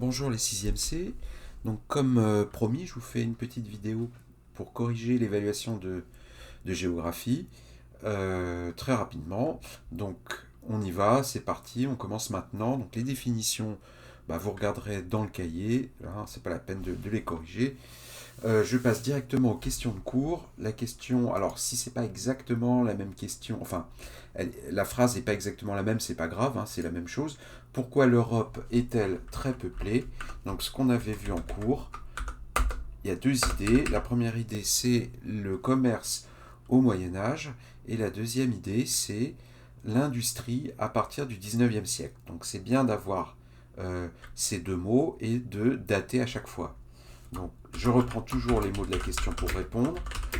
Bonjour les 6e C. Donc comme promis, je vous fais une petite vidéo pour corriger l'évaluation de géographie très rapidement. Donc on y va, c'est parti, on commence maintenant. Donc les définitions, vous regarderez dans le cahier, hein, c'est pas la peine de les corriger. Je passe directement aux questions de cours. La question, alors si c'est pas exactement la même question, enfin, la phrase n'est pas exactement la même, c'est pas grave, hein, c'est la même chose. Pourquoi l'Europe est-elle très peuplée? Donc ce qu'on avait vu en cours, il y a deux idées. La première idée, c'est le commerce au Moyen Âge, et la deuxième idée, c'est l'industrie à partir du 19e siècle. Donc c'est bien d'avoir ces deux mots et de dater à chaque fois. Donc, je reprends toujours les mots de la question pour répondre.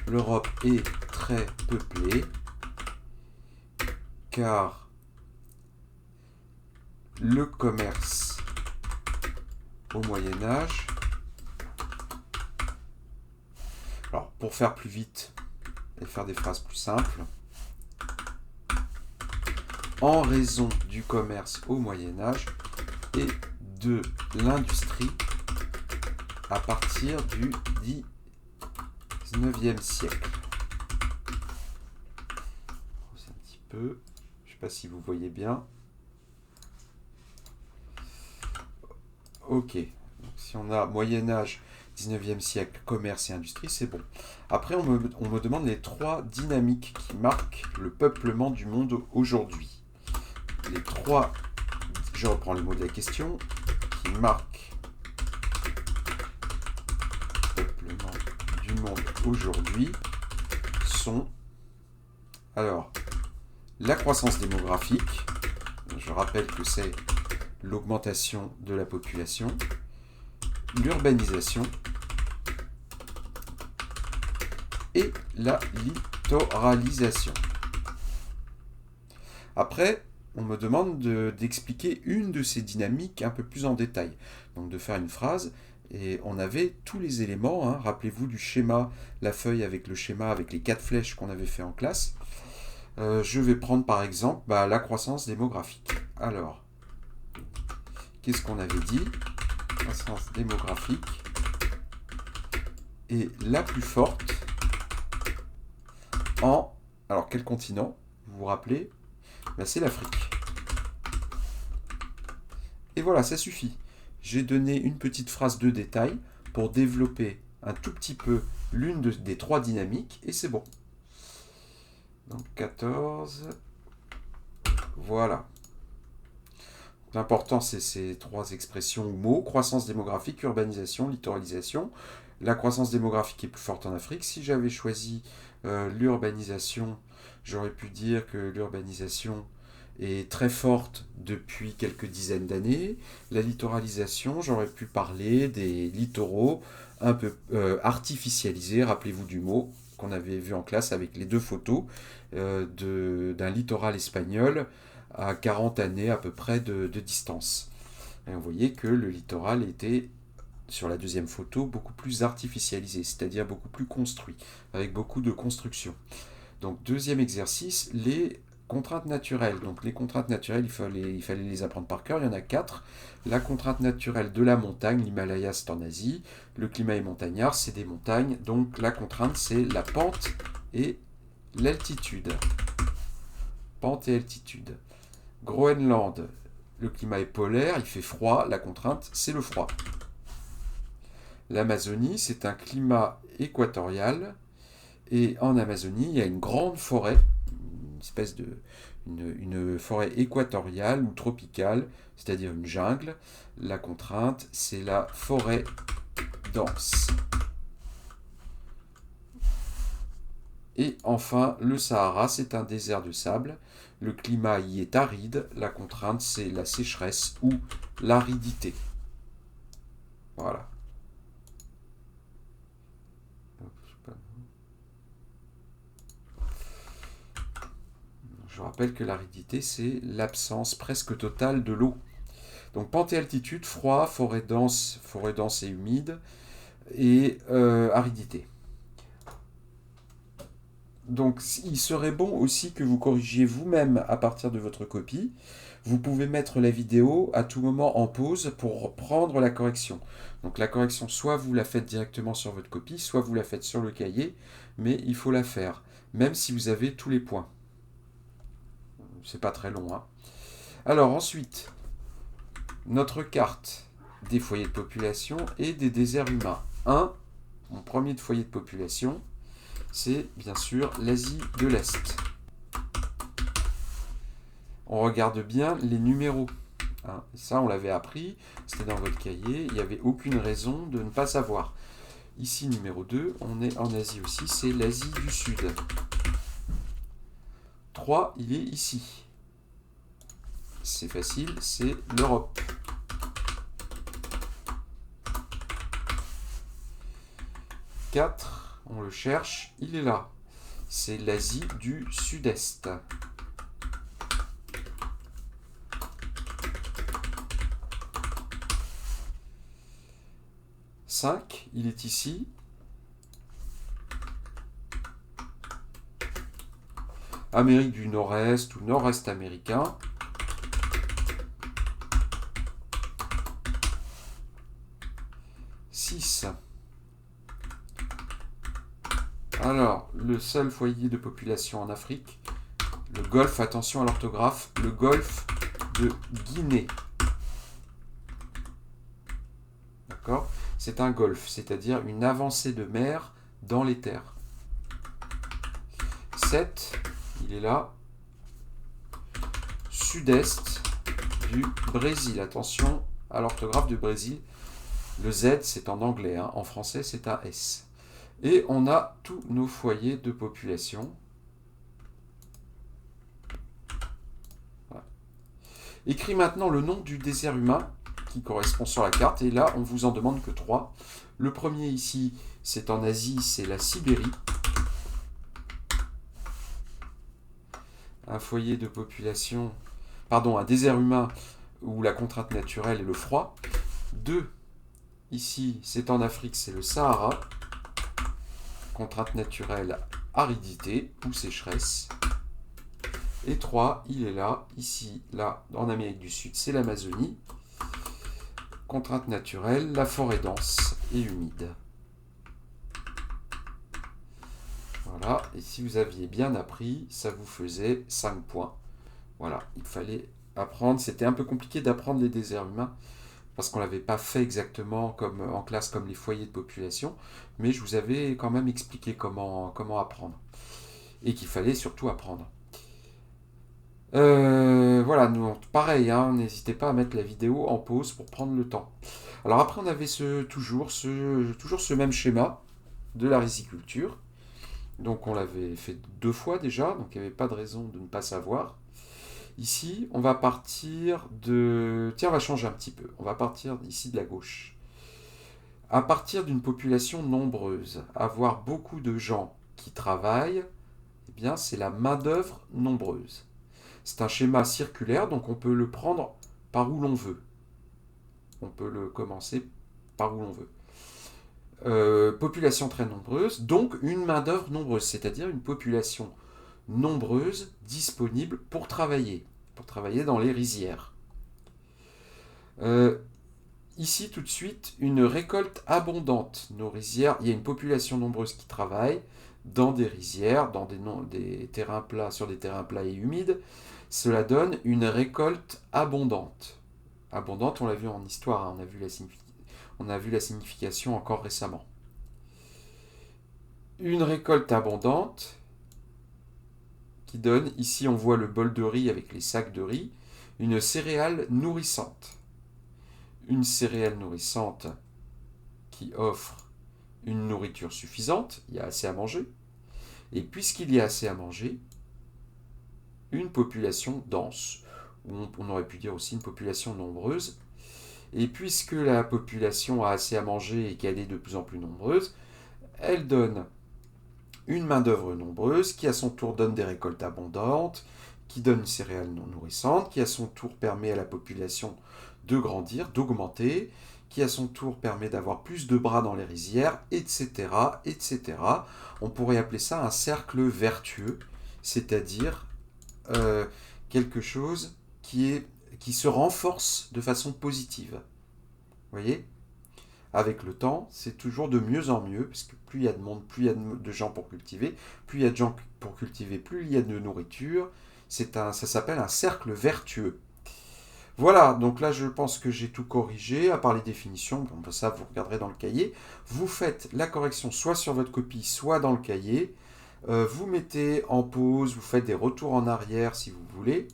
L'Europe est très peuplée car le commerce au Moyen Âge, alors pour faire plus vite et faire des phrases plus simples, en raison du commerce au Moyen Âge et de l'industrie à partir du 19e siècle. C'est un petit peu, je ne sais pas si vous voyez bien. Ok, donc si on a Moyen Âge, 19e siècle, commerce et industrie, c'est bon. Après, on me demande les trois dynamiques qui marquent le peuplement du monde aujourd'hui. Les trois, je reprends les mots de la question, qui marquent le peuplement du monde aujourd'hui sont, alors, la croissance démographique, je rappelle que c'est l'augmentation de la population, l'urbanisation et la littoralisation. Après, on me demande d'expliquer une de ces dynamiques un peu plus en détail. Donc de faire une phrase, et on avait tous les éléments, hein. Rappelez-vous du schéma, la feuille avec le schéma, avec les 4 flèches qu'on avait fait en classe. Je vais prendre par exemple la croissance démographique. Alors, qu'est-ce qu'on avait dit? Croissance démographique est la plus forte en... Alors, quel continent? Vous vous rappelez? C'est l'Afrique. Et voilà, ça suffit. J'ai donné une petite phrase de détail pour développer un tout petit peu des trois dynamiques et c'est bon. Donc 14. Voilà. L'important, c'est ces trois expressions ou mots: croissance démographique, urbanisation, littoralisation. La croissance démographique est plus forte en Afrique. Si j'avais choisi l'urbanisation, j'aurais pu dire que l'urbanisation est très forte depuis quelques dizaines d'années. La littoralisation, j'aurais pu parler des littoraux un peu artificialisés. Rappelez-vous du mot qu'on avait vu en classe avec les deux photos d'un littoral espagnol à 40 années à peu près de distance. Et on voyait que le littoral était, sur la deuxième photo, beaucoup plus artificialisé, c'est-à-dire beaucoup plus construit, avec beaucoup de construction. Donc deuxième exercice, les contraintes naturelles. Donc les contraintes naturelles, il fallait les apprendre par cœur, il y en a 4. La contrainte naturelle de la montagne, l'Himalaya c'est en Asie, le climat est montagnard, c'est des montagnes, donc la contrainte c'est la pente et l'altitude. Pente et altitude. Groenland, le climat est polaire, il fait froid, la contrainte c'est le froid. L'Amazonie, c'est un climat équatorial, et en Amazonie, il y a une grande forêt, une espèce de une forêt équatoriale ou tropicale, c'est-à-dire une jungle. La contrainte, c'est la forêt dense. Et enfin, le Sahara, c'est un désert de sable. Le climat y est aride. La contrainte, c'est la sécheresse ou l'aridité. Voilà. Je rappelle que l'aridité, c'est l'absence presque totale de l'eau. Donc pente et altitude, froid, forêt dense et humide, et aridité. Donc il serait bon aussi que vous corrigiez vous-même à partir de votre copie. Vous pouvez mettre la vidéo à tout moment en pause pour prendre la correction. Donc la correction, soit vous la faites directement sur votre copie, soit vous la faites sur le cahier, mais il faut la faire, même si vous avez tous les points. C'est pas très long, hein. Alors ensuite, notre carte des foyers de population et des déserts humains. Mon premier foyer de population, c'est bien sûr l'Asie de l'Est. On regarde bien les numéros. Hein. Ça, on l'avait appris, c'était dans votre cahier, il n'y avait aucune raison de ne pas savoir. Ici, numéro 2, on est en Asie aussi, c'est l'Asie du Sud. 3, il est ici. C'est facile, c'est l'Europe. 4, on le cherche, il est là. C'est l'Asie du Sud-Est. 5, il est ici. Amérique du Nord-Est ou Nord-Est américain. 6. Alors, le seul foyer de population en Afrique, le golfe, attention à l'orthographe, le golfe de Guinée. D'accord ? C'est un golfe, c'est-à-dire une avancée de mer dans les terres. 7, il est là. Sud-est du Brésil. Attention à l'orthographe du Brésil. Le Z, c'est en anglais, hein. En français, c'est un S. Et on a tous nos foyers de population. Voilà. Écris maintenant le nom du désert humain qui correspond sur la carte. Et là, on vous en demande que 3. Le premier ici, c'est en Asie, c'est la Sibérie. Un foyer de population, pardon, un désert humain où la contrainte naturelle est le froid. 2, ici, c'est en Afrique, c'est le Sahara. Contrainte naturelle, aridité ou sécheresse. Et 3, il est là, ici, là, en Amérique du Sud, c'est l'Amazonie. Contrainte naturelle, la forêt dense et humide. Voilà, et si vous aviez bien appris, ça vous faisait 5 points. Voilà, il fallait apprendre, c'était un peu compliqué d'apprendre les déserts humains, parce qu'on ne l'avait pas fait exactement comme en classe, comme les foyers de population, mais je vous avais quand même expliqué comment apprendre, et qu'il fallait surtout apprendre. Voilà, nous, pareil, hein, n'hésitez pas à mettre la vidéo en pause pour prendre le temps. Alors après, on avait toujours ce même schéma de la riziculture. Donc on l'avait fait 2 fois déjà, donc il n'y avait pas de raison de ne pas savoir. Ici, on va partir de... Tiens, on va changer un petit peu. On va partir ici de la gauche. À partir d'une population nombreuse, avoir beaucoup de gens qui travaillent, eh bien, c'est la main-d'œuvre nombreuse. C'est un schéma circulaire, donc on peut le prendre par où l'on veut. On peut le commencer par où l'on veut. Population très nombreuse, donc une main-d'œuvre nombreuse, c'est-à-dire une population nombreuse disponible pour travailler dans les rizières. Ici, tout de suite, une récolte abondante. Nos rizières, il y a une population nombreuse qui travaille dans des rizières, dans des terrains plats, sur des terrains plats et humides. Cela donne une récolte abondante. Abondante, on l'a vu en histoire, hein, on a vu la signification encore récemment. Une récolte abondante qui donne, ici on voit le bol de riz avec les sacs de riz, une céréale nourrissante. Une céréale nourrissante qui offre une nourriture suffisante, il y a assez à manger. Et puisqu'il y a assez à manger, une population dense, ou on aurait pu dire aussi une population nombreuse. Et puisque la population a assez à manger et qu'elle est de plus en plus nombreuse, elle donne une main-d'œuvre nombreuse qui à son tour donne des récoltes abondantes, qui donne une céréale non nourrissante, qui à son tour permet à la population de grandir, d'augmenter, qui à son tour permet d'avoir plus de bras dans les rizières, etc., etc. On pourrait appeler ça un cercle vertueux, c'est-à-dire quelque chose qui est qui se renforce de façon positive. Vous voyez? Avec le temps, c'est toujours de mieux en mieux, parce que plus il y a de monde, plus il y a de gens pour cultiver, plus il y a de gens pour cultiver, plus il y a de nourriture. Ça s'appelle un cercle vertueux. Voilà, donc là je pense que j'ai tout corrigé, à part les définitions, bon, ça vous regarderez dans le cahier. Vous faites la correction soit sur votre copie, soit dans le cahier. Vous mettez en pause, vous faites des retours en arrière si vous voulez.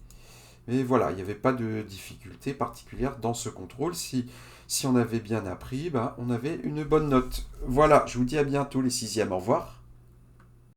Mais voilà, il n'y avait pas de difficulté particulière dans ce contrôle. Si on avait bien appris, ben, on avait une bonne note. Voilà, je vous dis à bientôt les sixièmes, au revoir.